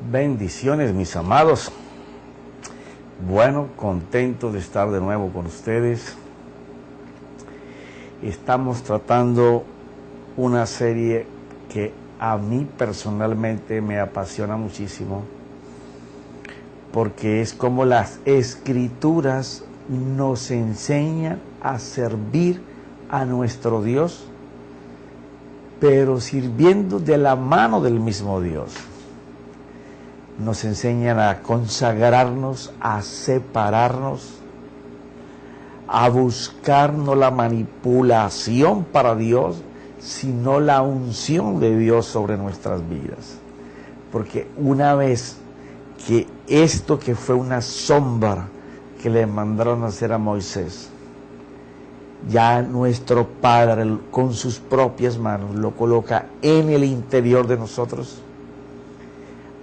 Bendiciones, mis amados. Bueno, contento de estar de nuevo con ustedes. Estamos tratando una serie que a mí personalmente me apasiona muchísimo, porque es como las Escrituras nos enseñan a servir a nuestro Dios, pero sirviendo de la mano del mismo Dios. Nos enseñan a consagrarnos, a separarnos, a buscar no la manipulación para Dios, sino la unción de Dios sobre nuestras vidas. Porque una vez que esto que fue una sombra que le mandaron a hacer a Moisés, ya nuestro Padre con sus propias manos lo coloca en el interior de nosotros.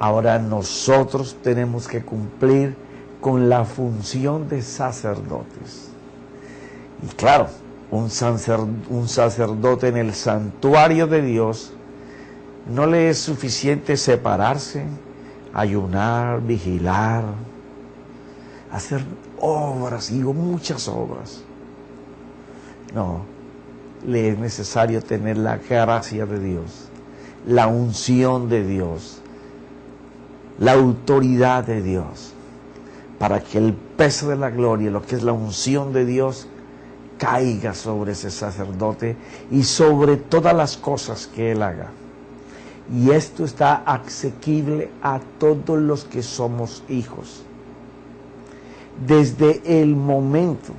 Ahora nosotros tenemos que cumplir con la función de sacerdotes. Y claro, un sacerdote en el santuario de Dios no le es suficiente separarse, ayunar, vigilar, hacer obras, digo muchas obras. No, le es necesario tener la gracia de Dios, la unción de Dios, la autoridad de Dios, para que el peso de la gloria, lo que es la unción de Dios, caiga sobre ese sacerdote y sobre todas las cosas que él haga. Y esto está asequible a todos los que somos hijos. Desde el momento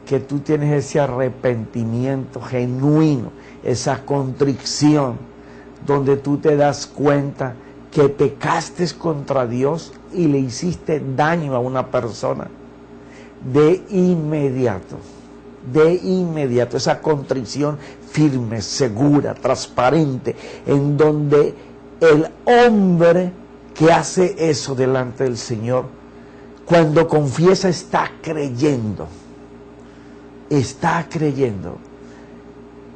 que tú tienes ese arrepentimiento genuino, esa contrición, donde tú te das cuenta que pecaste contra Dios y le hiciste daño a una persona, de inmediato, esa contrición firme, segura, transparente, en donde el hombre que hace eso delante del Señor, cuando confiesa está creyendo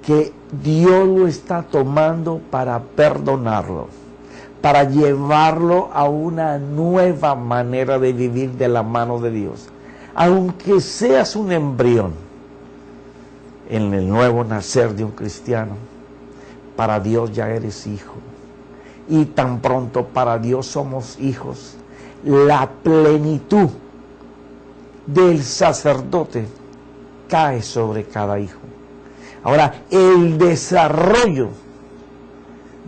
que Dios lo está tomando para perdonarlo, para llevarlo a una nueva manera de vivir de la mano de Dios. Aunque seas un embrión en el nuevo nacer de un cristiano, para Dios ya eres hijo. Y tan pronto para Dios somos hijos, la plenitud del sacerdote cae sobre cada hijo. Ahora, el desarrollo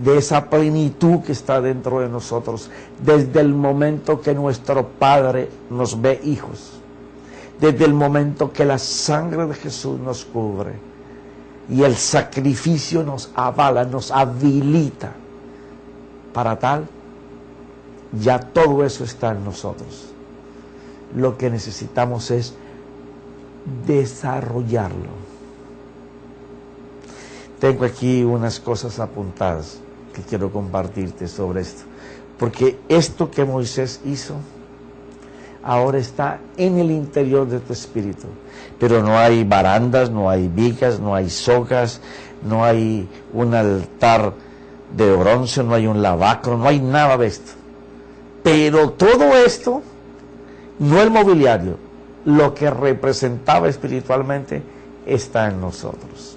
de esa plenitud que está dentro de nosotros, desde el momento que nuestro Padre nos ve hijos, desde el momento que la sangre de Jesús nos cubre y el sacrificio nos avala, nos habilita para tal, ya todo eso está en nosotros. Lo que necesitamos es desarrollarlo. Tengo aquí unas cosas apuntadas que quiero compartirte sobre esto, porque esto que Moisés hizo ahora está en el interior de tu espíritu, pero no hay barandas, no hay vigas, no hay sogas, no hay un altar de bronce, no hay un lavacro, no hay nada de esto, pero todo esto, no el mobiliario, lo que representaba espiritualmente está en nosotros.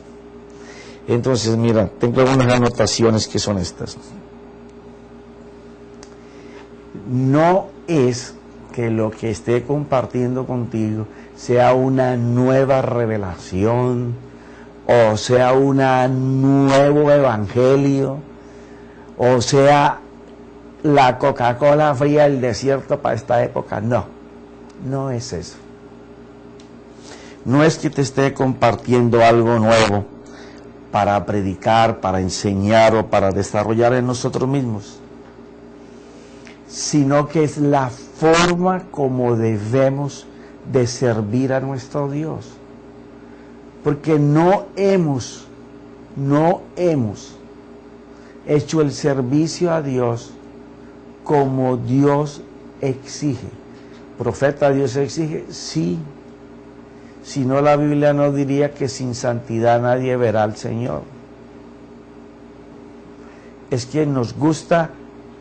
Entonces, mira, tengo algunas anotaciones que son estas. No es que lo que esté compartiendo contigo sea una nueva revelación o sea un nuevo evangelio o sea la Coca-Cola fría del desierto para esta época. No, no es eso. No es que te esté compartiendo algo nuevo para predicar, para enseñar o para desarrollar en nosotros mismos, sino que es la forma como debemos de servir a nuestro Dios, porque no hemos hecho el servicio a Dios como Dios exige. ¿Profeta Dios exige? Sí. Si no, la Biblia no diría que sin santidad nadie verá al Señor. Es que nos gusta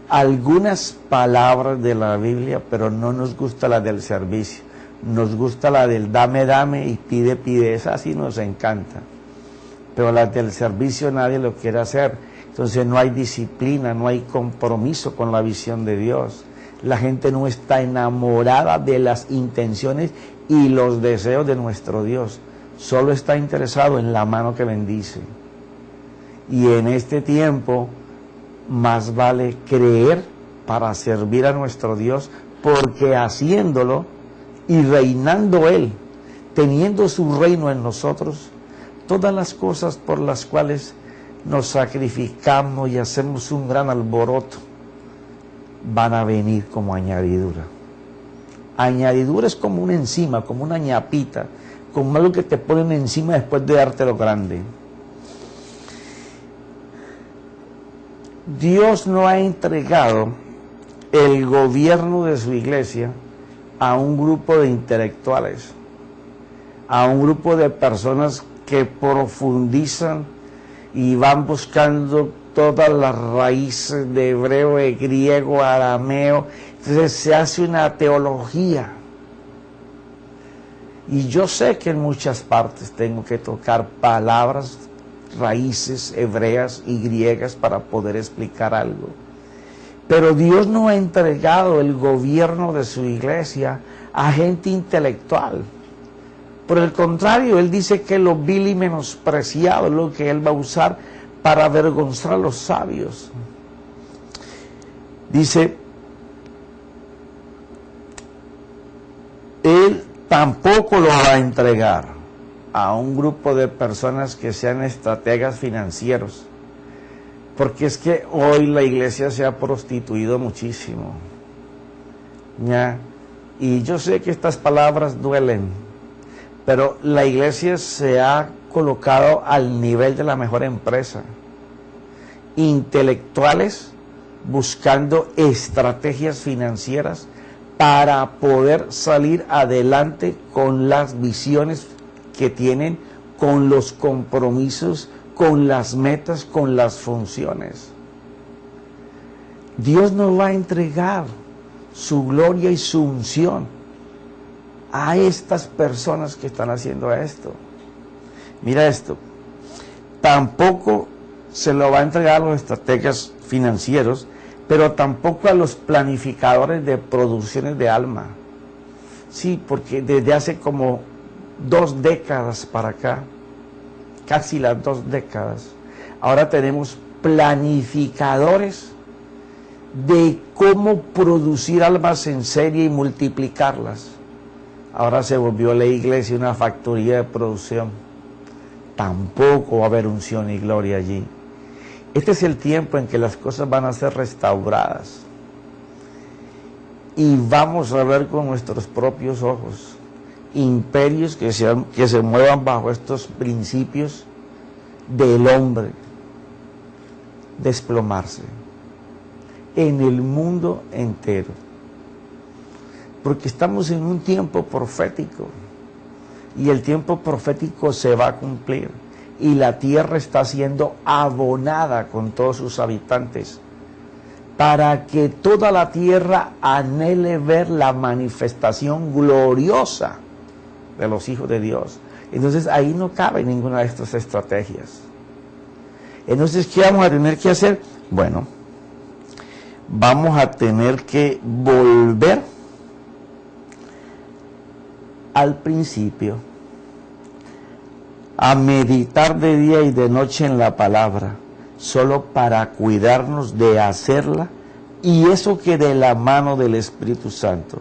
algunas palabras de la Biblia, pero no nos gusta la del servicio. Nos gusta la del dame, dame y pide, pide. Esa sí nos encanta. Pero la del servicio nadie lo quiere hacer. Entonces no hay disciplina, no hay compromiso con la visión de Dios. La gente no está enamorada de las intenciones y los deseos de nuestro Dios. Solo está interesado en la mano que bendice. Y en este tiempo, más vale creer para servir a nuestro Dios, porque haciéndolo y reinando Él, teniendo su reino en nosotros, todas las cosas por las cuales nos sacrificamos y hacemos un gran alboroto, van a venir como añadidura. Añadidura es como una enzima, como una ñapita, como algo que te ponen encima después de darte lo grande. Dios no ha entregado el gobierno de su iglesia a un grupo de intelectuales, a un grupo de personas que profundizan y van buscando todas las raíces de hebreo, de griego, arameo. Entonces se hace una teología. Y yo sé que en muchas partes tengo que tocar palabras, raíces hebreas y griegas para poder explicar algo. Pero Dios no ha entregado el gobierno de su iglesia a gente intelectual. Por el contrario, Él dice que lo vil y menospreciado es lo que Él va a usar para avergonzar a los sabios. Dice, Él tampoco lo va a entregar a un grupo de personas que sean estrategas financieros, porque es que hoy la iglesia se ha prostituido muchísimo, ¿ya? Y yo sé que estas palabras duelen, pero la iglesia se ha colocado al nivel de la mejor empresa. Intelectuales buscando estrategias financieras para poder salir adelante con las visiones que tienen, con los compromisos, con las metas, con las funciones. Dios nos va a entregar su gloria y su unción a estas personas que están haciendo esto. Mira esto, tampoco se lo va a entregar a los estrategas financieros, pero tampoco a los planificadores de producciones de alma. Sí, porque desde hace como 2 décadas para acá, casi las 2 décadas, ahora tenemos planificadores de cómo producir almas en serie y multiplicarlas. Ahora se volvió la iglesia una factoría de producción. Tampoco va a haber unción y gloria allí. Este es el tiempo en que las cosas van a ser restauradas. Y vamos a ver con nuestros propios ojos imperios que se muevan bajo estos principios del hombre desplomarse en el mundo entero. Porque estamos en un tiempo profético y el tiempo profético se va a cumplir y la tierra está siendo abonada con todos sus habitantes para que toda la tierra anhele ver la manifestación gloriosa de los hijos de Dios. Entonces ahí no cabe ninguna de estas estrategias. Entonces, ¿qué vamos a tener que hacer? Bueno, vamos a tener que volver al principio, a meditar de día y de noche en la palabra, solo para cuidarnos de hacerla, y eso que de la mano del Espíritu Santo.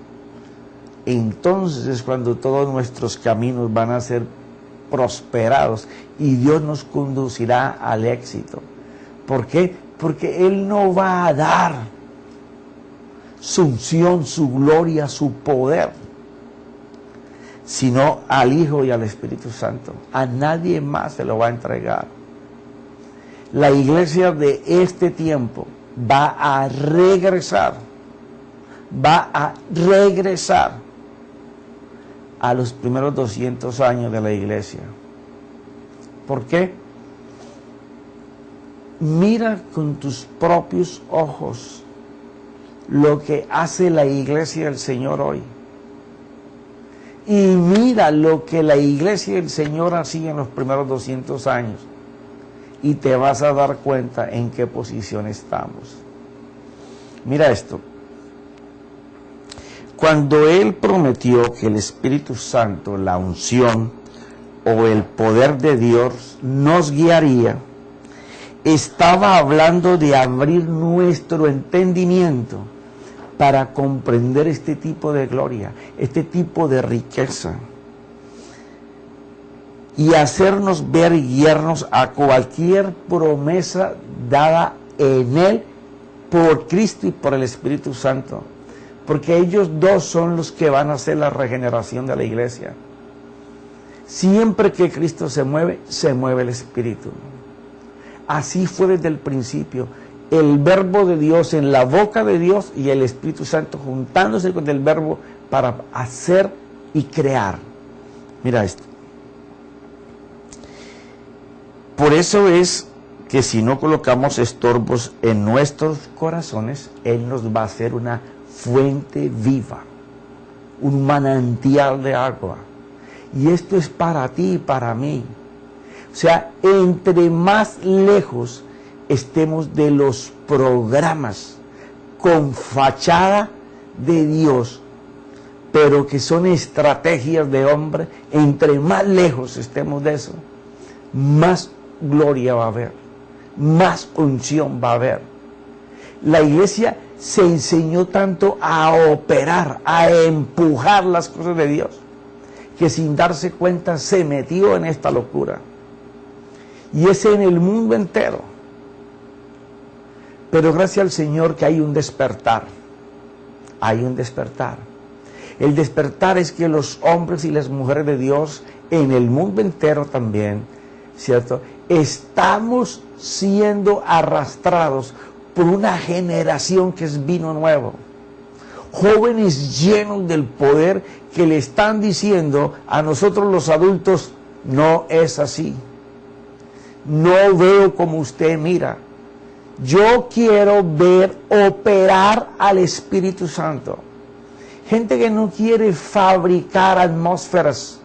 Entonces es cuando todos nuestros caminos van a ser prosperados y Dios nos conducirá al éxito. ¿Por qué? Porque Él no va a dar su unción, su gloria, su poder, sino al Hijo y al Espíritu Santo. A nadie más se lo va a entregar. La iglesia de este tiempo va a regresar a los primeros 200 años de la iglesia. ¿Por qué? Mira con tus propios ojos lo que hace la iglesia del Señor hoy. Y mira lo que la iglesia del Señor hacía en los primeros 200 años. Y te vas a dar cuenta en qué posición estamos. Mira esto. Cuando Él prometió que el Espíritu Santo, la unción o el poder de Dios nos guiaría, estaba hablando de abrir nuestro entendimiento para comprender este tipo de gloria, este tipo de riqueza, y hacernos ver y guiarnos a cualquier promesa dada en Él por Cristo y por el Espíritu Santo, porque ellos dos son los que van a hacer la regeneración de la iglesia. Siempre que Cristo se mueve el Espíritu. Así fue desde el principio. El verbo de Dios en la boca de Dios y el Espíritu Santo juntándose con el verbo para hacer y crear. Mira esto. Por eso es que si no colocamos estorbos en nuestros corazones, Él nos va a hacer una fuente viva, un manantial de agua. Y esto es para ti y para mí. O sea, entre más lejos estemos de los programas con fachada de Dios, pero que son estrategias de hombre, entre más lejos estemos de eso, más gloria va a haber, más unción va a haber. La iglesia se enseñó tanto a operar, a empujar las cosas de Dios, que sin darse cuenta se metió en esta locura. Y es en el mundo entero. Pero gracias al Señor que hay un despertar. Hay un despertar. El despertar es que los hombres y las mujeres de Dios en el mundo entero también, ¿cierto?, estamos siendo arrastrados por una generación que es vino nuevo. Jóvenes llenos del poder que le están diciendo a nosotros los adultos, no es así. No veo como usted mira. Yo quiero ver operar al Espíritu Santo. Gente que no quiere fabricar atmósferas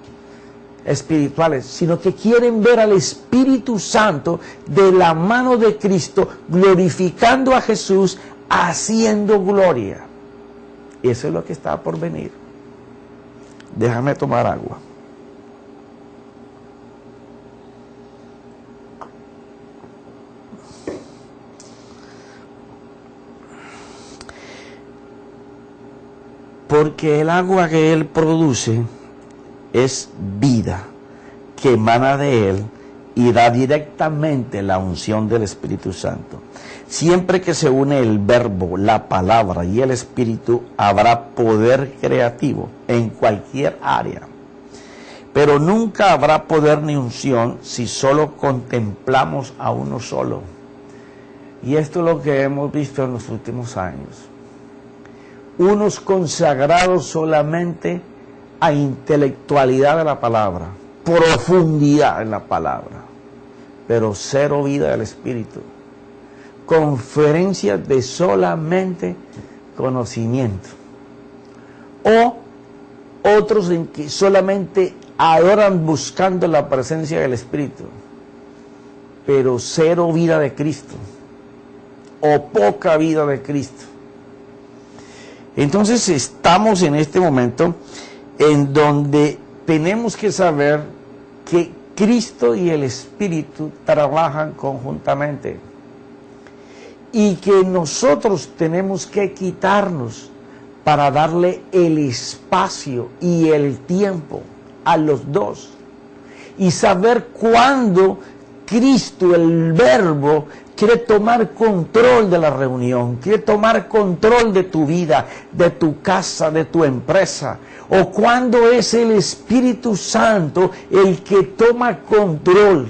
espirituales, sino que quieren ver al Espíritu Santo de la mano de Cristo, glorificando a Jesús, haciendo gloria. Y eso es lo que está por venir. Déjame tomar agua. Porque el agua que Él produce es vida que emana de Él y da directamente la unción del Espíritu Santo. Siempre que se une el verbo, la palabra y el Espíritu, habrá poder creativo en cualquier área. Pero nunca habrá poder ni unción si solo contemplamos a uno solo. Y esto es lo que hemos visto en los últimos años. Unos consagrados solamente a intelectualidad de la palabra, profundidad en la palabra, pero cero vida del Espíritu. Conferencias de solamente conocimiento. O otros en que solamente adoran buscando la presencia del Espíritu, pero cero vida de Cristo, o poca vida de Cristo. Entonces estamos en este momento en donde tenemos que saber que Cristo y el Espíritu trabajan conjuntamente y que nosotros tenemos que quitarnos para darle el espacio y el tiempo a los dos y saber cuándo Cristo, el Verbo, quiere tomar control de la reunión, quiere tomar control de tu vida, de tu casa, de tu empresa, o cuando es el Espíritu Santo el que toma control.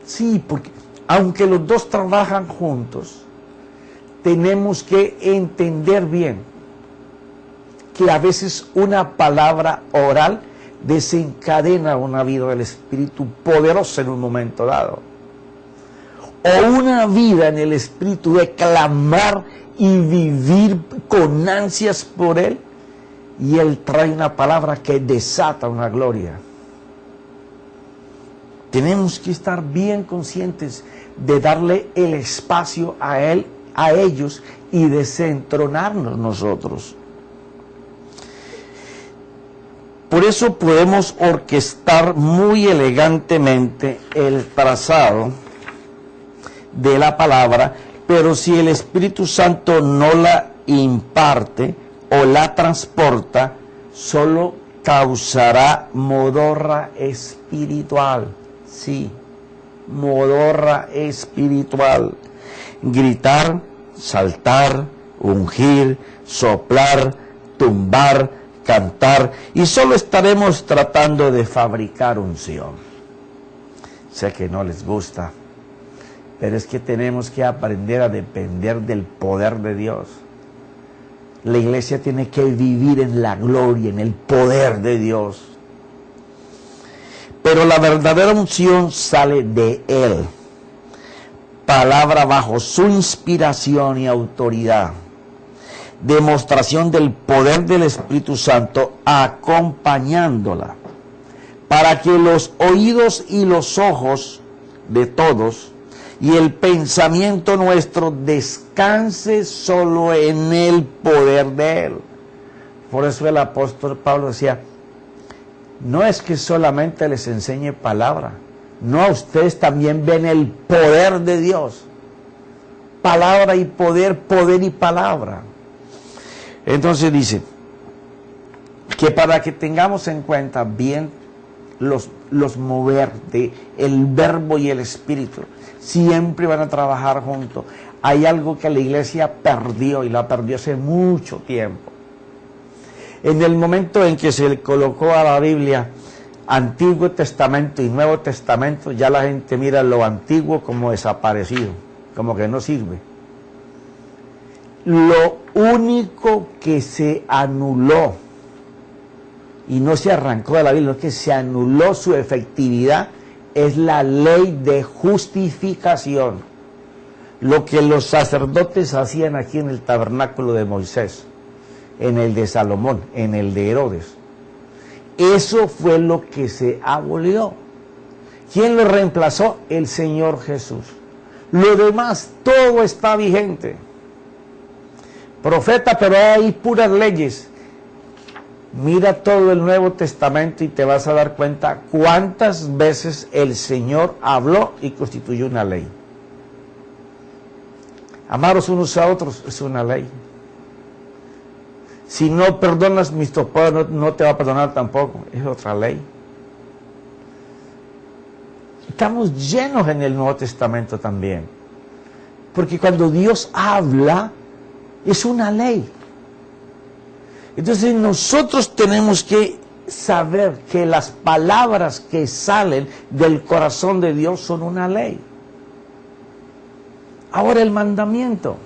Sí, porque aunque los dos trabajan juntos, tenemos que entender bien que a veces una palabra oral desencadena una vida del Espíritu poderosa en un momento dado. o una vida en el Espíritu de clamar y vivir con ansias por Él, y Él trae una palabra que desata una gloria. Tenemos que estar bien conscientes de darle el espacio a Él, a ellos, y desentronarnos nosotros. Por eso podemos orquestar muy elegantemente el trazado de la palabra, pero si el Espíritu Santo no la imparte o la transporta, solo causará modorra espiritual. Sí, modorra espiritual. Gritar, saltar, ungir, soplar, tumbar, cantar, y solo estaremos tratando de fabricar unción. Sé que no les gusta, pero es que tenemos que aprender a depender del poder de Dios. La iglesia tiene que vivir en la gloria, en el poder de Dios. Pero la verdadera unción sale de Él. Palabra bajo su inspiración y autoridad. Demostración del poder del Espíritu Santo acompañándola. Para que los oídos y los ojos de todos y el pensamiento nuestro descanse solo en el poder de Él. Por eso el apóstol Pablo decía, no es que solamente les enseñe palabra, no, ustedes también ven el poder de Dios. Palabra y poder, poder y palabra. Entonces dice, que para que tengamos en cuenta bien los mover de el verbo y el espíritu, siempre van a trabajar juntos. Hay algo que la iglesia perdió, y la perdió hace mucho tiempo. En el momento en que se le colocó a la Biblia Antiguo Testamento y Nuevo Testamento, ya la gente mira lo antiguo como desaparecido, como que no sirve. Lo único que se anuló y no se arrancó de la Biblia, que se anuló su efectividad, es la ley de justificación. Lo que los sacerdotes hacían aquí en el tabernáculo de Moisés, en el de Salomón, en el de Herodes. Eso fue lo que se abolió. ¿Quién lo reemplazó? El Señor Jesús. Lo demás, todo está vigente. Profeta, pero hay puras leyes. Mira todo el Nuevo Testamento y te vas a dar cuenta cuántas veces el Señor habló y constituyó una ley. Amaros unos a otros es una ley. Si no perdonas mis pecados, no te va a perdonar tampoco, es otra ley. Estamos llenos en el Nuevo Testamento también, porque cuando Dios habla, es una ley. Entonces nosotros tenemos que saber que las palabras que salen del corazón de Dios son una ley. Ahora el mandamiento.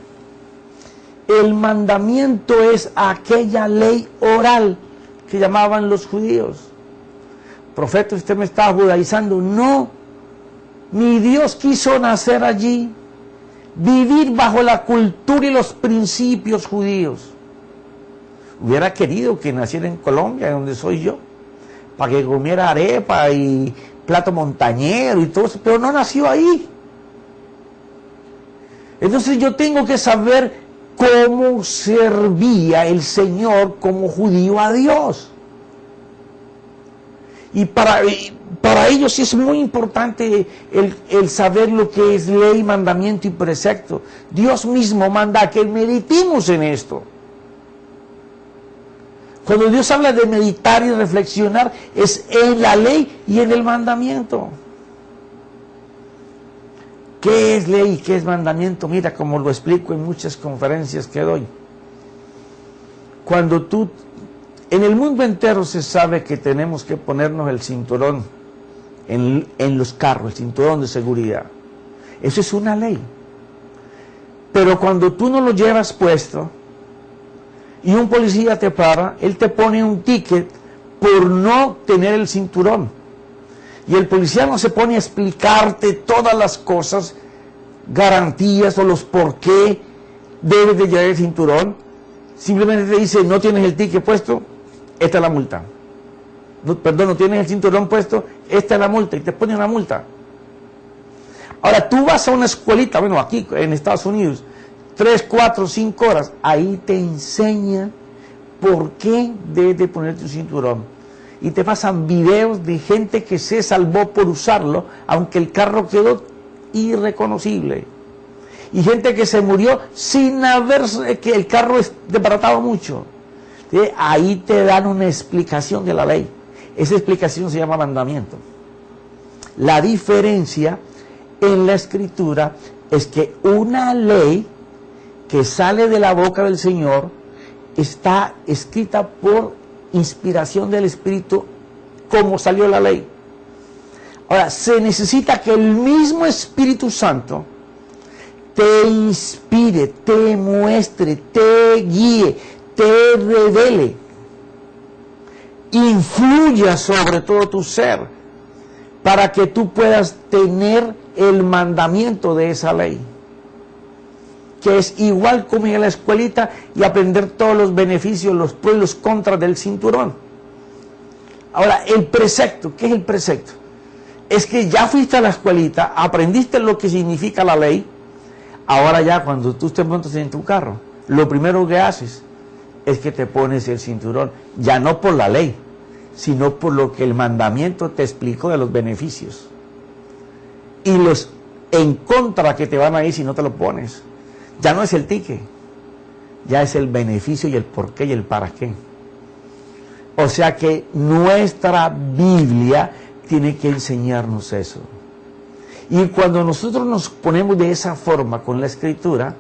El mandamiento es aquella ley oral que llamaban los judíos. Profeta, usted me está judaizando. No, mi Dios quiso nacer allí, vivir bajo la cultura y los principios judíos. Hubiera querido que naciera en Colombia, donde soy yo, para que comiera arepa y plato montañero y todo eso, pero no nació ahí. Entonces yo tengo que saber cómo servía el Señor como judío a Dios. Y para ellos es muy importante el saber lo que es ley, mandamiento y precepto. Dios mismo manda que meditemos en esto. Cuando Dios habla de meditar y reflexionar, es en la ley y en el mandamiento. ¿Qué es ley y qué es mandamiento? Mira, como lo explico en muchas conferencias que doy. Cuando en el mundo entero se sabe que tenemos que ponernos el cinturón en los carros, el cinturón de seguridad. Eso es una ley. Pero cuando tú no lo llevas puesto y un policía te para, él te pone un ticket por no tener el cinturón. Y el policía no se pone a explicarte todas las cosas garantías o los por qué debes de llevar el cinturón. Simplemente te dice, no tienes el ticket puesto, esta es la multa. No, perdón, no tienes el cinturón puesto, esta es la multa, y te ponen una multa. Ahora, tú vas a una escuelita, bueno, aquí en Estados Unidos, 3, 4, 5 horas, ahí te enseñan por qué debes de ponerte un cinturón. Y te pasan videos de gente que se salvó por usarlo, aunque el carro quedó irreconocible. Y gente que se murió sin haber, que el carro es desbaratado mucho. Ahí te dan una explicación de la ley. Esa explicación se llama mandamiento. La diferencia en la Escritura es que una ley que sale de la boca del Señor está escrita por inspiración del Espíritu, como salió la ley. Ahora, se necesita que el mismo Espíritu Santo te inspire, te muestre, te guíe, te revele, influya sobre todo tu ser, para que tú puedas tener el mandamiento de esa ley, que es igual como ir a la escuelita y aprender todos los beneficios, los pros y los contras del cinturón. Ahora, el precepto, ¿qué es el precepto? Es que ya fuiste a la escuelita, aprendiste lo que significa la ley. Ahora ya cuando tú te montas en tu carro, lo primero que haces es que te pones el cinturón, ya no por la ley, sino por lo que el mandamiento te explicó de los beneficios y los en contra que te van a ir si no te lo pones. Ya no es el ticket, ya es el beneficio y el por qué y el para qué. O sea que nuestra Biblia tiene que enseñarnos eso. Y cuando nosotros nos ponemos de esa forma con la Escritura,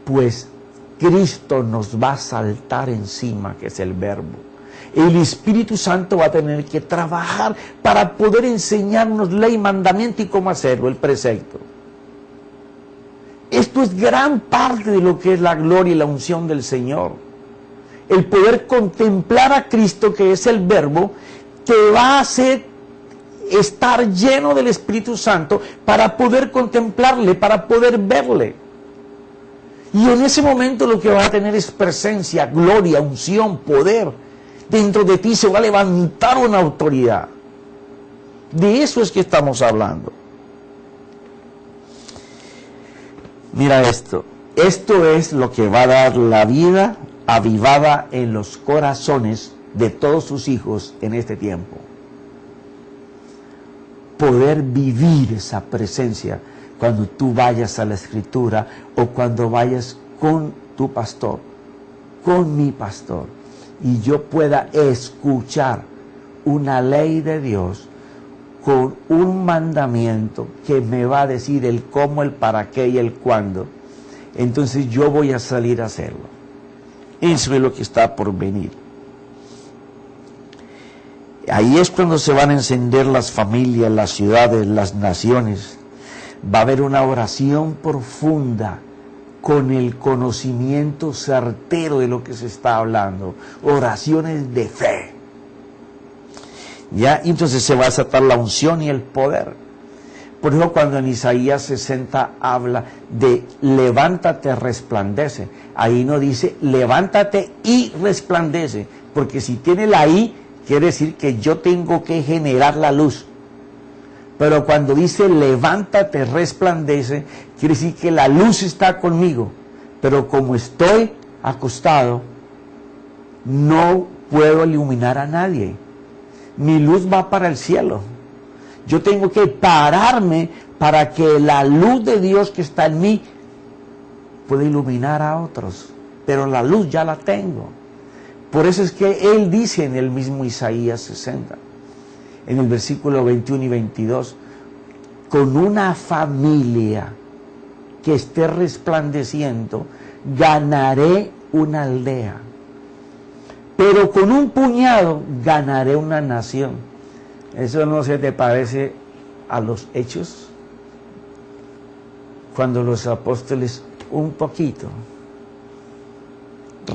pues Cristo nos va a saltar encima, que es el Verbo. El Espíritu Santo va a tener que trabajar para poder enseñarnos ley, mandamiento y cómo hacerlo, el precepto. Esto es gran parte de lo que es la gloria y la unción del Señor. El poder contemplar a Cristo, que es el Verbo, te va a hacer estar lleno del Espíritu Santo para poder contemplarle, para poder verle. Y en ese momento lo que vas a tener es presencia, gloria, unción, poder. Dentro de ti se va a levantar una autoridad. De eso es que estamos hablando. Mira esto. Esto es lo que va a dar la vida avivada en los corazones de todos sus hijos en este tiempo. Poder vivir esa presencia cuando tú vayas a la Escritura o cuando vayas con tu pastor, con mi pastor, y yo pueda escuchar una ley de Dios con un mandamiento que me va a decir el cómo, el para qué y el cuándo. Entonces yo voy a salir a hacerlo. Eso es lo que está por venir. Ahí es cuando se van a encender las familias, las ciudades, las naciones. Va a haber una oración profunda con el conocimiento certero de lo que se está hablando. Oraciones de fe. ¿Ya? Y entonces se va a desatar la unción y el poder. Por eso cuando en Isaías 60 habla de levántate, resplandece, ahí no dice levántate y resplandece, porque si tiene la I, quiere decir que yo tengo que generar la luz. Pero cuando dice levántate, resplandece, quiere decir que la luz está conmigo. Pero como estoy acostado, no puedo iluminar a nadie. Mi luz va para el cielo. Yo tengo que pararme para que la luz de Dios que está en mí pueda iluminar a otros. Pero la luz ya la tengo. Por eso es que Él dice en el mismo Isaías 60, en el versículo 21 y 22, con una familia que esté resplandeciendo, ganaré una aldea. Pero con un puñado ganaré una nación. ¿Eso no se te parece a los Hechos? Cuando los apóstoles un poquito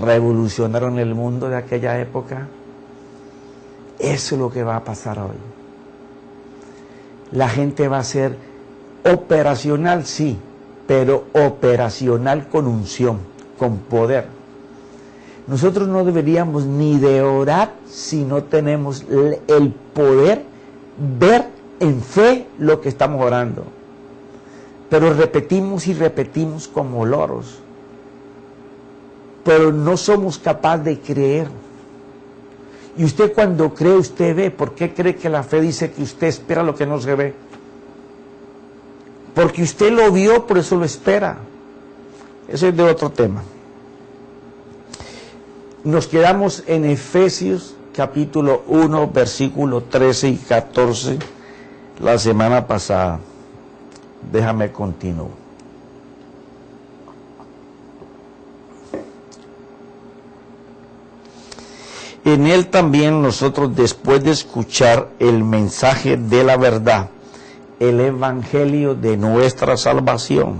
revolucionaron el mundo de aquella época. Eso es lo que va a pasar hoy. La gente va a ser operacional, sí, pero operacional con unción, con poder. Nosotros no deberíamos ni de orar si no tenemos el poder ver en fe lo que estamos orando. Pero repetimos y repetimos como loros. Pero no somos capaces de creer. Y usted cuando cree, usted ve. ¿Por qué cree que la fe dice que usted espera lo que no se ve? Porque usted lo vio, por eso lo espera. Eso es de otro tema. Nos quedamos en Efesios capítulo 1, versículo 13 y 14 la semana pasada. Déjame continuar. En él también nosotros, después de escuchar el mensaje de la verdad, el evangelio de nuestra salvación,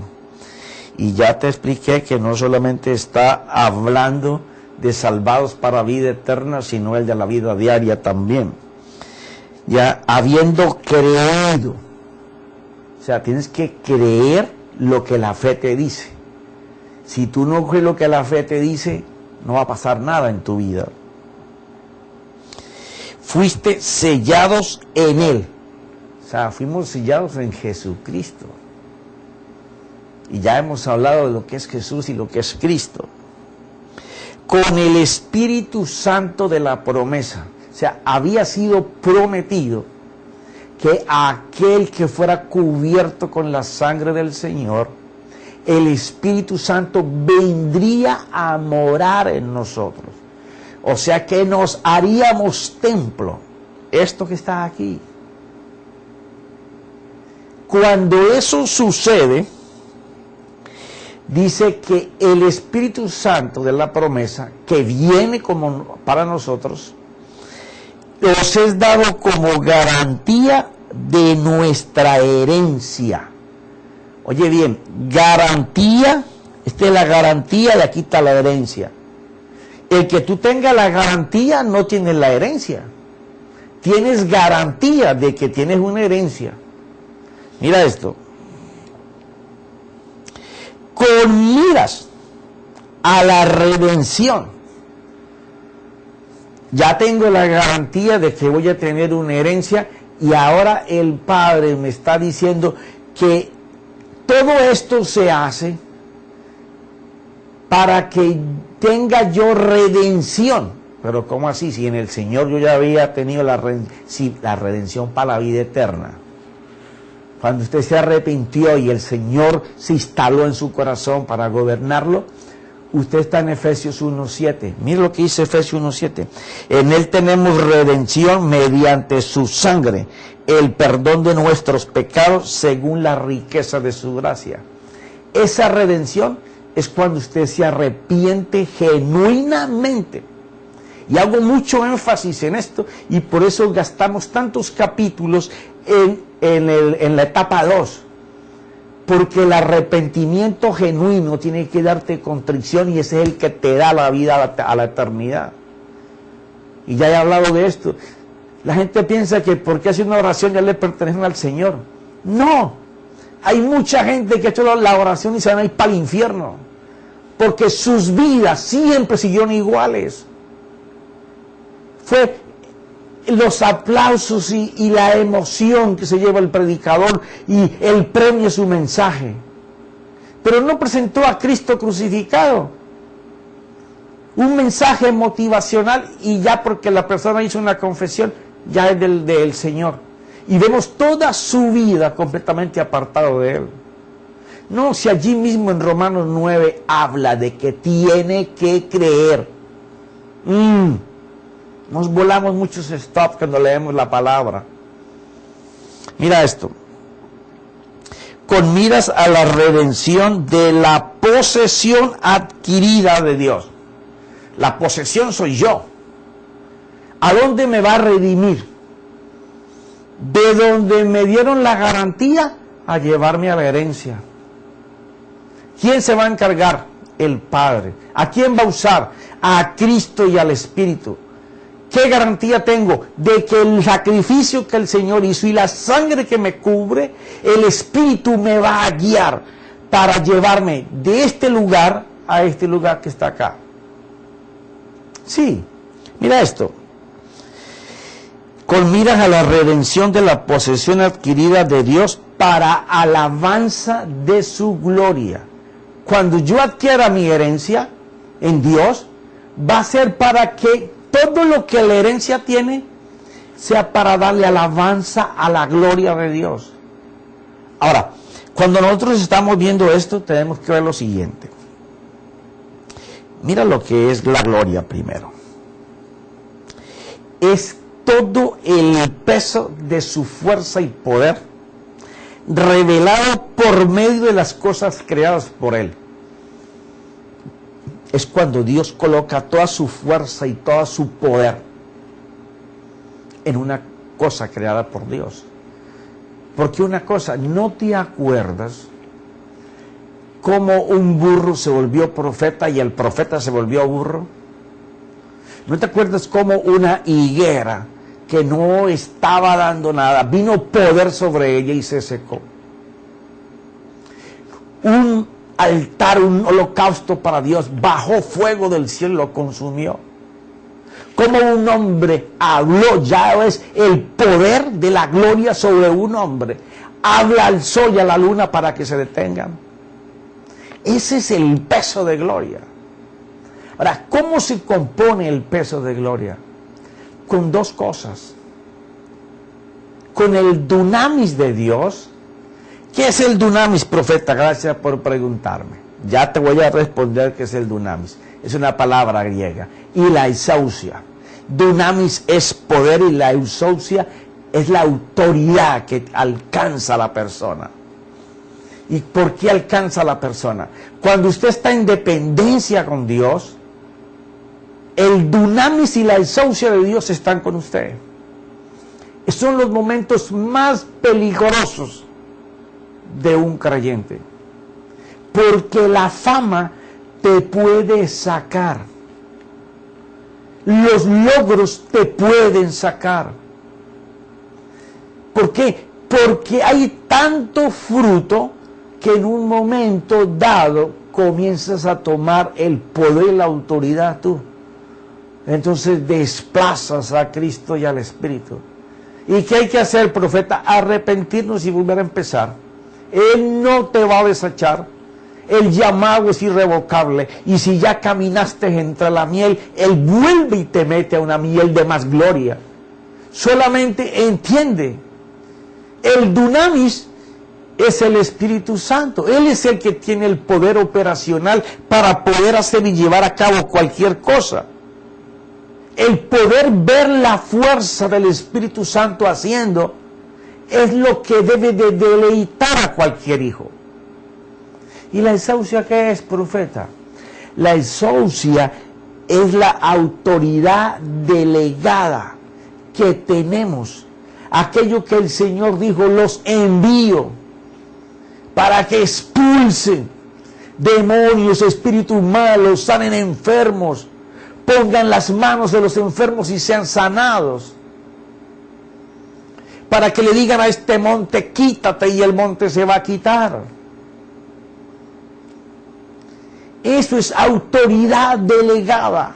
y ya te expliqué que no solamente está hablando de salvados para vida eterna, sino el de la vida diaria también. Ya habiendo creído, o sea, tienes que creer lo que la fe te dice. Si tú no crees lo que la fe te dice, no va a pasar nada en tu vida. Fuiste sellados en Él. O sea, fuimos sellados en Jesucristo. Y ya hemos hablado de lo que es Jesús y lo que es Cristo. Con el Espíritu Santo de la promesa. O sea, había sido prometido que aquel que fuera cubierto con la sangre del Señor, el Espíritu Santo vendría a morar en nosotros. O sea que nos haríamos templo. Esto que está aquí. Cuando eso sucede, dice que el Espíritu Santo de la promesa, que viene como para nosotros, os es dado como garantía de nuestra herencia. Oye bien, garantía, esta es la garantía y aquí está la herencia. El que tú tengas la garantía no tienes la herencia. Tienes garantía de que tienes una herencia. Mira esto. Con miras a la redención. Ya tengo la garantía de que voy a tener una herencia y ahora el Padre me está diciendo que todo esto se hace para que tenga yo redención. Pero ¿cómo así? Si en el Señor yo ya había tenido la redención para la vida eterna. Cuando usted se arrepintió y el Señor se instaló en su corazón para gobernarlo, usted está en Efesios 1:7. Mire lo que dice Efesios 1:7. En Él tenemos redención mediante su sangre, el perdón de nuestros pecados según la riqueza de su gracia. Esa redención es cuando usted se arrepiente genuinamente. Y hago mucho énfasis en esto y por eso gastamos tantos capítulos en la etapa 2. Porque el arrepentimiento genuino tiene que darte contrición y ese es el que te da la vida a la eternidad. Y ya he hablado de esto. La gente piensa que porque hace una oración ya le pertenecen al Señor. No. Hay mucha gente que ha hecho la oración y se van a ir para el infierno. Porque sus vidas siempre siguieron iguales. Fue los aplausos y la emoción que se lleva el predicador y el premio a su mensaje. Pero no presentó a Cristo crucificado. Un mensaje motivacional y ya porque la persona hizo una confesión, ya es del Señor. Y vemos toda su vida completamente apartado de Él. No, si allí mismo en Romanos 9 habla de que tiene que creer. Nos volamos muchos stops cuando leemos la palabra. Mira esto. Con miras a la redención de la posesión adquirida de Dios. La posesión soy yo. ¿A dónde me va a redimir? De donde me dieron la garantía a llevarme a la herencia. ¿Quién se va a encargar? El Padre. ¿A quién va a usar? A Cristo y al Espíritu. ¿Qué garantía tengo? De que el sacrificio que el Señor hizo y la sangre que me cubre, el Espíritu me va a guiar para llevarme de este lugar a este lugar que está acá. Sí, mira esto. Con miras a la redención de la posesión adquirida de Dios para alabanza de su gloria. Cuando yo adquiera mi herencia en Dios, va a ser para que todo lo que la herencia tiene sea para darle alabanza a la gloria de Dios. Ahora, cuando nosotros estamos viendo esto, tenemos que ver lo siguiente. Mira lo que es la gloria primero. Es todo el peso de su fuerza y poder revelado por medio de las cosas creadas por Él. Es cuando Dios coloca toda su fuerza y todo su poder en una cosa creada por Dios. Porque una cosa, ¿no te acuerdas cómo un burro se volvió profeta y el profeta se volvió burro? ¿No te acuerdas cómo una higuera que no estaba dando nada, vino poder sobre ella y se secó? Un altar, un holocausto para Dios, bajó fuego del cielo y lo consumió. Como un hombre habló, ya es el poder de la gloria sobre un hombre. Habla al sol y a la luna para que se detengan. Ese es el peso de gloria. Ahora, ¿cómo se compone el peso de gloria? Con dos cosas. Con el dunamis de Dios. ¿Qué es el dunamis, profeta? Gracias por preguntarme. Ya te voy a responder qué es el dunamis. Es una palabra griega. Y la exousia. Dunamis es poder y la exousia es la autoridad que alcanza a la persona. ¿Y por qué alcanza a la persona? Cuando usted está en dependencia con Dios, el dunamis y la exousia de Dios están con usted. Son los momentos más peligrosos de un creyente. Porque la fama te puede sacar. Los logros te pueden sacar. ¿Por qué? Porque hay tanto fruto que en un momento dado comienzas a tomar el poder y la autoridad tú. Entonces desplazas a Cristo y al Espíritu. ¿Y qué hay que hacer, profeta? Arrepentirnos y volver a empezar. Él no te va a desechar. El llamado es irrevocable. Y si ya caminaste entre la miel, Él vuelve y te mete a una miel de más gloria. Solamente entiende. El dunamis es el Espíritu Santo. Él es el que tiene el poder operacional para poder hacer y llevar a cabo cualquier cosa. El poder ver la fuerza del Espíritu Santo haciendo es lo que debe de deleitar a cualquier hijo. ¿Y la exousia qué es, profeta? La exousia es la autoridad delegada que tenemos. Aquello que el Señor dijo, los envío para que expulsen demonios, espíritus malos, sanen enfermos, pongan las manos de los enfermos y sean sanados. Para que le digan a este monte, quítate, y el monte se va a quitar. Eso es autoridad delegada.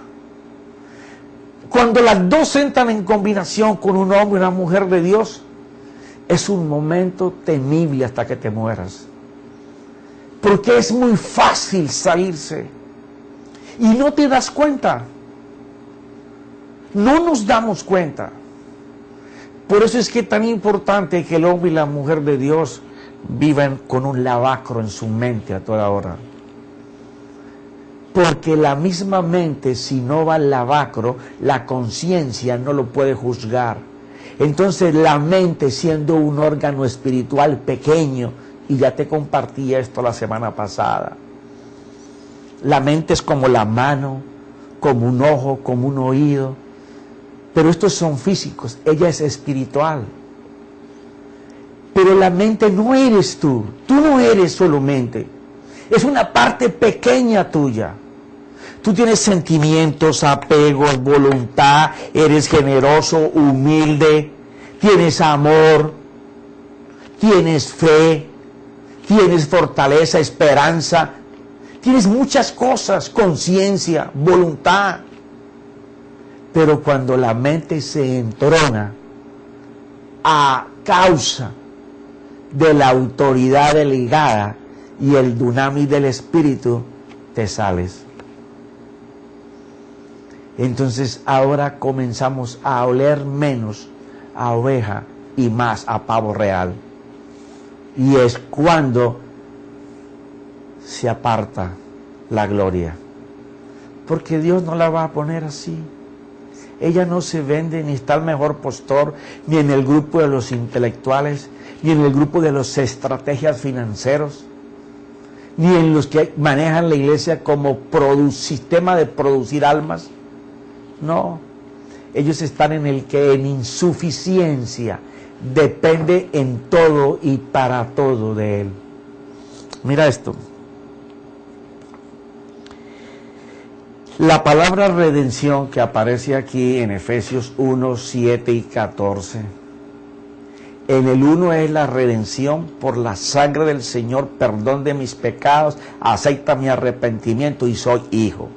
Cuando las dos entran en combinación con un hombre y una mujer de Dios, es un momento temible hasta que te mueras. Porque es muy fácil salirse. Y no te das cuenta. No nos damos cuenta. Por eso es que es tan importante que el hombre y la mujer de Dios vivan con un lavacro en su mente a toda hora. Porque la misma mente, si no va al lavacro, la conciencia no lo puede juzgar. Entonces la mente, siendo un órgano espiritual pequeño, y ya te compartí esto la semana pasada, la mente es como la mano, como un ojo, como un oído, pero estos son físicos, ella es espiritual. Pero la mente no eres tú no eres solo mente, es una parte pequeña tuya. Tú tienes sentimientos, apegos, voluntad, eres generoso, humilde, tienes amor, tienes fe, tienes fortaleza, esperanza, tienes muchas cosas, conciencia, voluntad. Pero cuando la mente se entrona a causa de la autoridad delegada y el dunamis del Espíritu, te sales. Entonces ahora comenzamos a oler menos a oveja y más a pavo real. Y es cuando se aparta la gloria. Porque Dios no la va a poner así. Ella no se vende, ni está el mejor postor, ni en el grupo de los intelectuales, ni en el grupo de los estrategias financieros, ni en los que manejan la iglesia como sistema de producir almas. No, ellos están en el que en insuficiencia depende en todo y para todo de Él. Mira esto. La palabra redención que aparece aquí en Efesios 1, 7 y 14. En el 1 es la redención por la sangre del Señor, perdón de mis pecados, acepta mi arrepentimiento y soy hijo.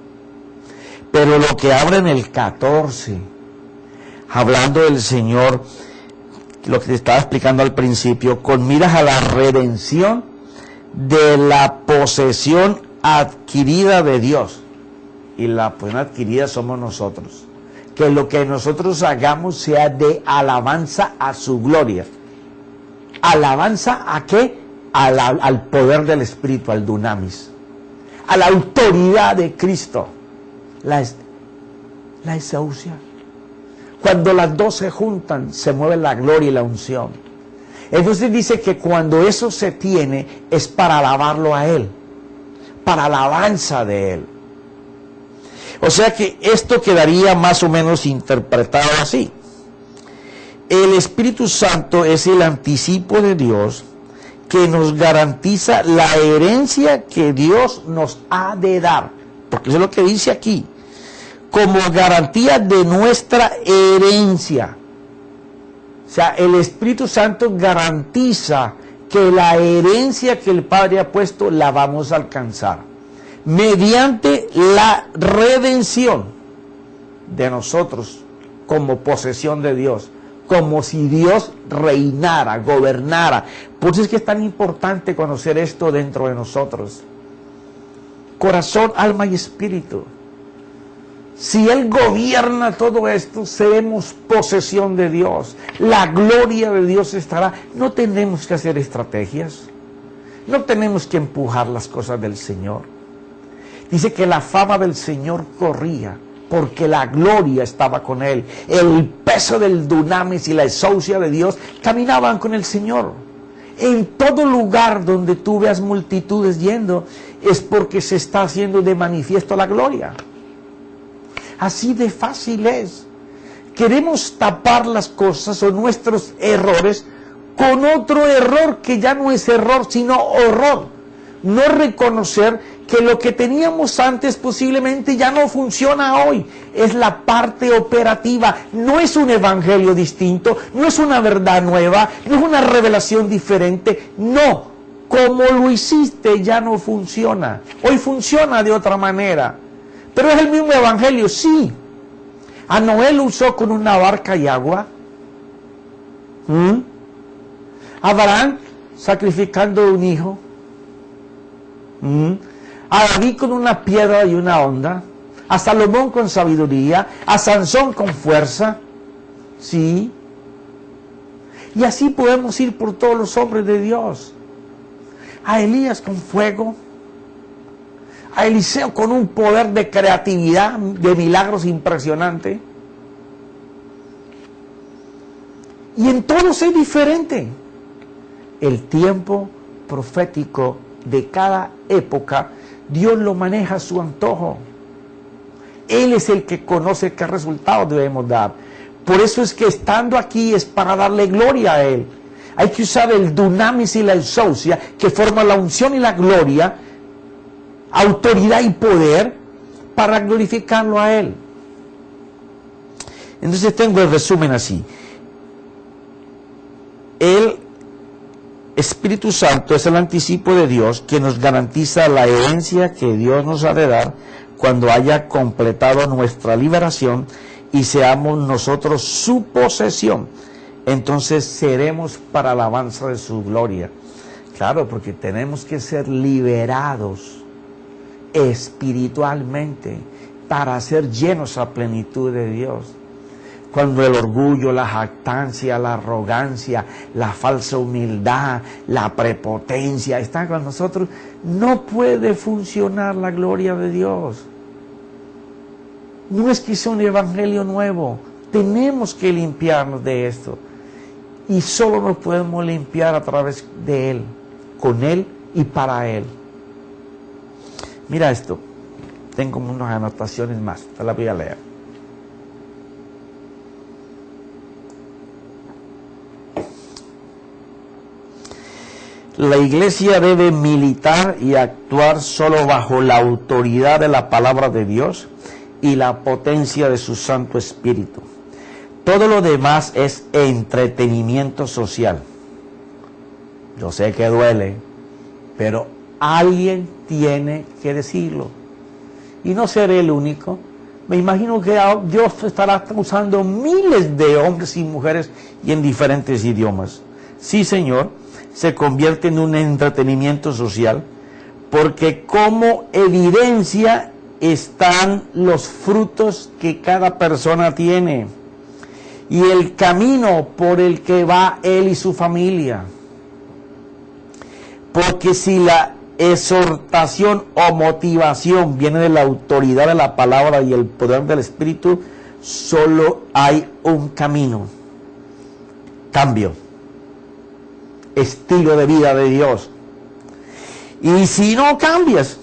Pero lo que habla en el 14, hablando del Señor, lo que te estaba explicando al principio, con miras a la redención de la posesión adquirida de Dios. Y la posesión adquirida somos nosotros. Que lo que nosotros hagamos sea de alabanza a su gloria. ¿Alabanza a qué? Al poder del Espíritu, al dunamis. A la autoridad de Cristo. La exousia. Cuando las dos se juntan, se mueve la gloria y la unción. Entonces dice que cuando eso se tiene, es para alabarlo a Él. Para alabanza de Él. O sea que esto quedaría más o menos interpretado así. El Espíritu Santo es el anticipo de Dios que nos garantiza la herencia que Dios nos ha de dar. Porque eso es lo que dice aquí. Como garantía de nuestra herencia. O sea, el Espíritu Santo garantiza que la herencia que el Padre ha puesto la vamos a alcanzar. Mediante la redención de nosotros como posesión de Dios, como si Dios reinara, gobernara. Por eso es que es tan importante conocer esto dentro de nosotros. Corazón, alma y espíritu. Si Él gobierna todo esto, seremos posesión de Dios. La gloria de Dios estará. No tenemos que hacer estrategias. No tenemos que empujar las cosas del Señor. Dice que la fama del Señor corría porque la gloria estaba con Él. El peso del dunamis y la exousia de Dios caminaban con el Señor. En todo lugar donde tú veas multitudes yendo, es porque se está haciendo de manifiesto la gloria. Así de fácil es. Queremos tapar las cosas o nuestros errores con otro error que ya no es error, sino horror. No reconocer que lo que teníamos antes posiblemente ya no funciona hoy. Es la parte operativa. No es un evangelio distinto, no es una verdad nueva, no es una revelación diferente. No, como lo hiciste ya no funciona. Hoy funciona de otra manera. Pero es el mismo evangelio, sí. A Noé lo usó con una barca y agua. Abraham sacrificando un hijo. A David con una piedra y una onda, a Salomón con sabiduría, a Sansón con fuerza, sí. Y así podemos ir por todos los hombres de Dios. A Elías con fuego, a Eliseo con un poder de creatividad, de milagros impresionante. Y en todos es diferente. El tiempo profético de cada época, Dios lo maneja a su antojo. Él es el que conoce qué resultados debemos dar. Por eso es que estando aquí es para darle gloria a Él. Hay que usar el dunamis y la exousia, que forman la unción y la gloria, autoridad y poder, para glorificarlo a Él. Entonces tengo el resumen así. Él Espíritu Santo es el anticipo de Dios que nos garantiza la herencia que Dios nos ha de dar cuando haya completado nuestra liberación y seamos nosotros su posesión. Entonces seremos para alabanza de su gloria. Claro, porque tenemos que ser liberados espiritualmente para ser llenos a plenitud de Dios. Cuando el orgullo, la jactancia, la arrogancia, la falsa humildad, la prepotencia están con nosotros, no puede funcionar la gloria de Dios. No es que sea un evangelio nuevo, tenemos que limpiarnos de esto. Y solo nos podemos limpiar a través de Él, con Él y para Él. Mira esto, tengo unas anotaciones más, te las voy a leer. La iglesia debe militar y actuar solo bajo la autoridad de la palabra de Dios y la potencia de su Santo Espíritu. Todo lo demás es entretenimiento social. Yo sé que duele, pero alguien tiene que decirlo. Y no seré el único. Me imagino que Dios estará usando miles de hombres y mujeres y en diferentes idiomas. Sí, Señor. Se convierte en un entretenimiento social, porque como evidencia están los frutos que cada persona tiene y el camino por el que va él y su familia. Porque si la exhortación o motivación viene de la autoridad de la palabra y el poder del Espíritu, solo hay un camino: cambio, estilo de vida de Dios. Y si no cambias,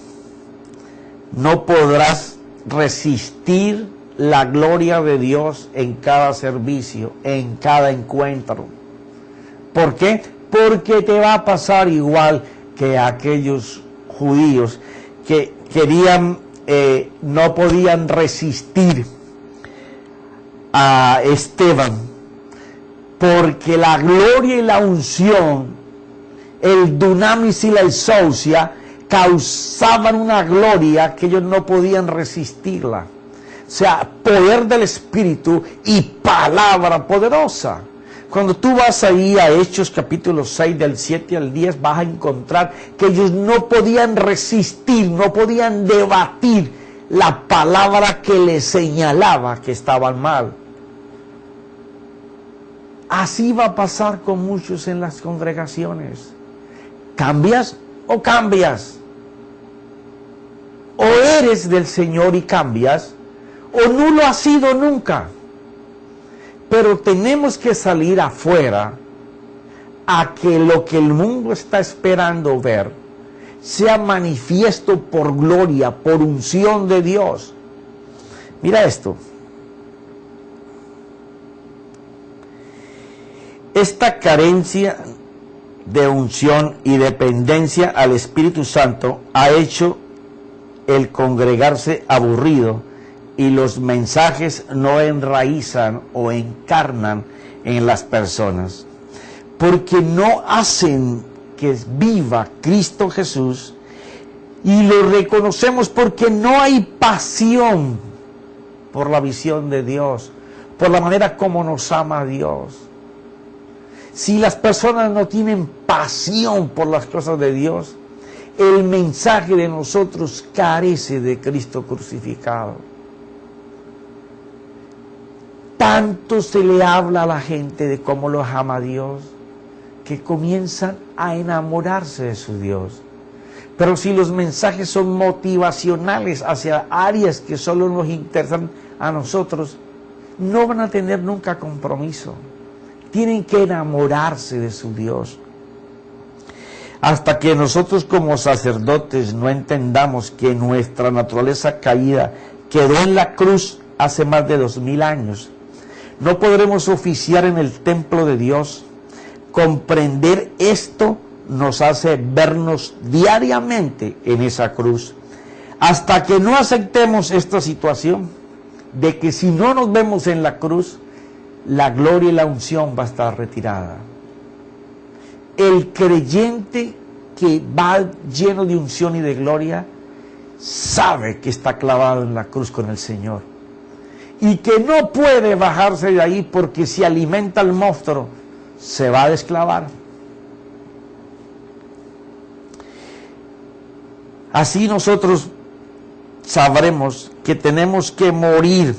no podrás resistir la gloria de Dios en cada servicio, en cada encuentro. ¿Por qué? Porque te va a pasar igual que a aquellos judíos que querían, no podían resistir a Esteban, porque la gloria y la unción, el dunamis y la exousia, causaban una gloria que ellos no podían resistirla. O sea, poder del Espíritu y palabra poderosa. Cuando tú vas ahí a Hechos capítulo 6, del 7 al 10, vas a encontrar que ellos no podían resistir, no podían debatir la palabra que les señalaba que estaban mal. Así va a pasar con muchos en las congregaciones. ¿Cambias o cambias? O eres del Señor y cambias, o no lo has sido nunca. Pero tenemos que salir afuera a que lo que el mundo está esperando ver sea manifiesto por gloria, por unción de Dios. Mira esto. Esta carencia de unción y dependencia al Espíritu Santo ha hecho el congregarse aburrido y los mensajes no enraizan o encarnan en las personas, porque no hacen que viva Cristo Jesús, y lo reconocemos porque no hay pasión por la visión de Dios, por la manera como nos ama Dios. Si las personas no tienen pasión por las cosas de Dios, el mensaje de nosotros carece de Cristo crucificado. Tanto se le habla a la gente de cómo los ama Dios, que comienzan a enamorarse de su Dios. Pero si los mensajes son motivacionales hacia áreas que solo nos interesan a nosotros, no van a tener nunca compromiso. Tienen que enamorarse de su Dios. Hasta que nosotros como sacerdotes no entendamos que nuestra naturaleza caída quedó en la cruz hace más de 2000 años, no podremos oficiar en el templo de Dios. Comprender esto nos hace vernos diariamente en esa cruz. Hasta que no aceptemos esta situación de que si no nos vemos en la cruz, la gloria y la unción va a estar retirada. el creyente que va lleno de unción y de gloria, sabe que está clavado en la cruz con el Señor. Y que no puede bajarse de ahí porque si alimenta al monstruo, se va a desclavar. Así nosotros sabremos que tenemos que morir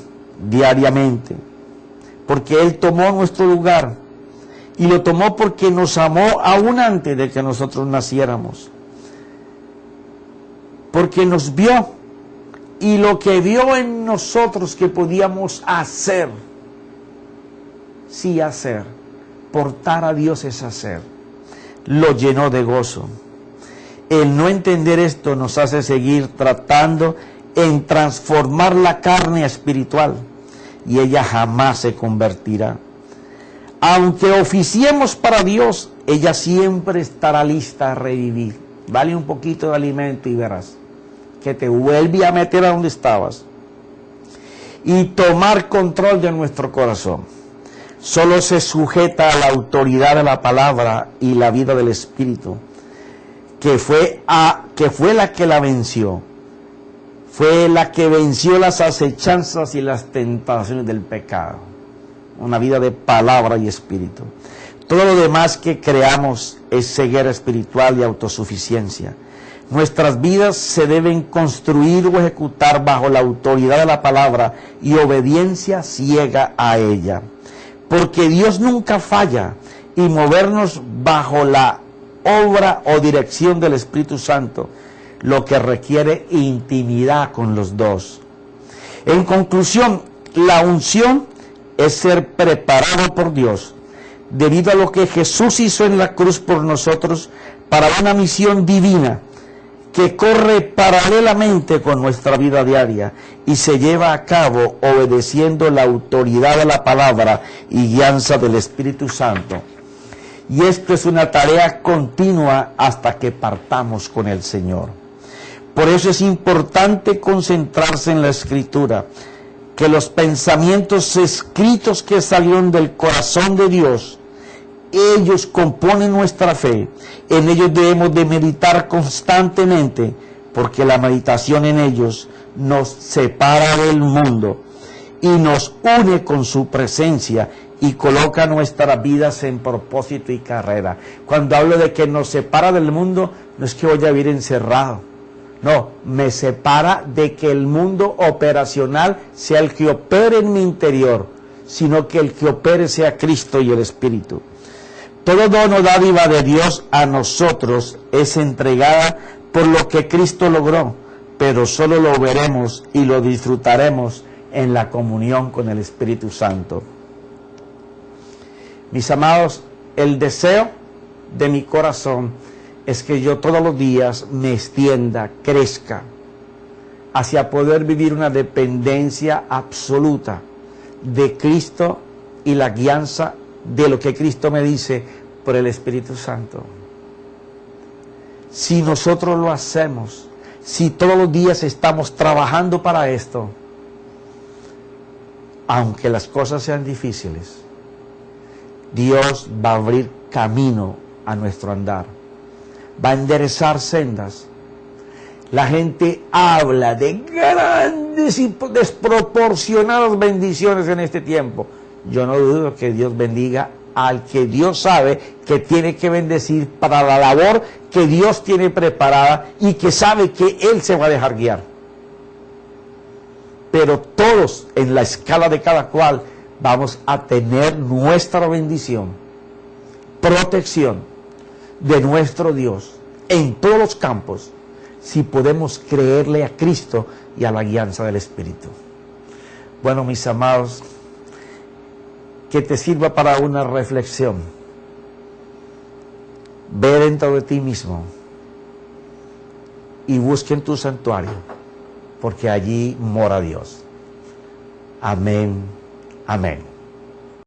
diariamente, porque Él tomó nuestro lugar, y lo tomó porque nos amó aún antes de que nosotros naciéramos, porque nos vio, y lo que vio en nosotros que podíamos hacer, sí hacer, portar a Dios es hacer, lo llenó de gozo. El no entender esto nos hace seguir tratando en transformar la carne espiritual, y ella jamás se convertirá. Aunque oficiemos para Dios, ella siempre estará lista a revivir. Dale un poquito de alimento y verás que te vuelve a meter a donde estabas. Y tomar control de nuestro corazón. Solo se sujeta a la autoridad de la palabra y la vida del Espíritu, que fue la que la venció. Fue la que venció las acechanzas y las tentaciones del pecado. Una vida de palabra y espíritu. Todo lo demás que creamos es ceguera espiritual y autosuficiencia. Nuestras vidas se deben construir o ejecutar bajo la autoridad de la palabra y obediencia ciega a ella. Porque Dios nunca falla, y movernos bajo la obra o dirección del Espíritu Santo, lo que requiere intimidad con los dos. En conclusión, la unción es ser preparado por Dios, debido a lo que Jesús hizo en la cruz por nosotros, para una misión divina que corre paralelamente con nuestra vida diaria y se lleva a cabo obedeciendo la autoridad de la palabra y guianza del Espíritu Santo. Y esto es una tarea continua hasta que partamos con el Señor. Por eso es importante concentrarse en la Escritura, que los pensamientos escritos que salieron del corazón de Dios, ellos componen nuestra fe. En ellos debemos de meditar constantemente, porque la meditación en ellos nos separa del mundo y nos une con su presencia y coloca nuestras vidas en propósito y carrera. Cuando hablo de que nos separa del mundo, no es que voy a vivir encerrado. No, me separa de que el mundo operacional sea el que opere en mi interior, sino que el que opere sea Cristo y el Espíritu. Todo don o dádiva de Dios a nosotros es entregada por lo que Cristo logró, pero solo lo veremos y lo disfrutaremos en la comunión con el Espíritu Santo. Mis amados, el deseo de mi corazón es que yo todos los días me extienda, crezca, hacia poder vivir una dependencia absoluta de Cristo y la guianza de lo que Cristo me dice por el Espíritu Santo. Si nosotros lo hacemos, si todos los días estamos trabajando para esto, aunque las cosas sean difíciles, Dios va a abrir camino a nuestro andar, va a enderezar sendas. La gente habla de grandes y desproporcionadas bendiciones en este tiempo. Yo no dudo que Dios bendiga al que Dios sabe que tiene que bendecir para la labor que Dios tiene preparada y que sabe que Él se va a dejar guiar. Pero todos en la escala de cada cual vamos a tener nuestra bendición, protección de nuestro Dios en todos los campos, si podemos creerle a Cristo y a la guianza del Espíritu. Bueno, mis amados, que te sirva para una reflexión. Ve dentro de ti mismo y busca en tu santuario, porque allí mora Dios. Amén, amén.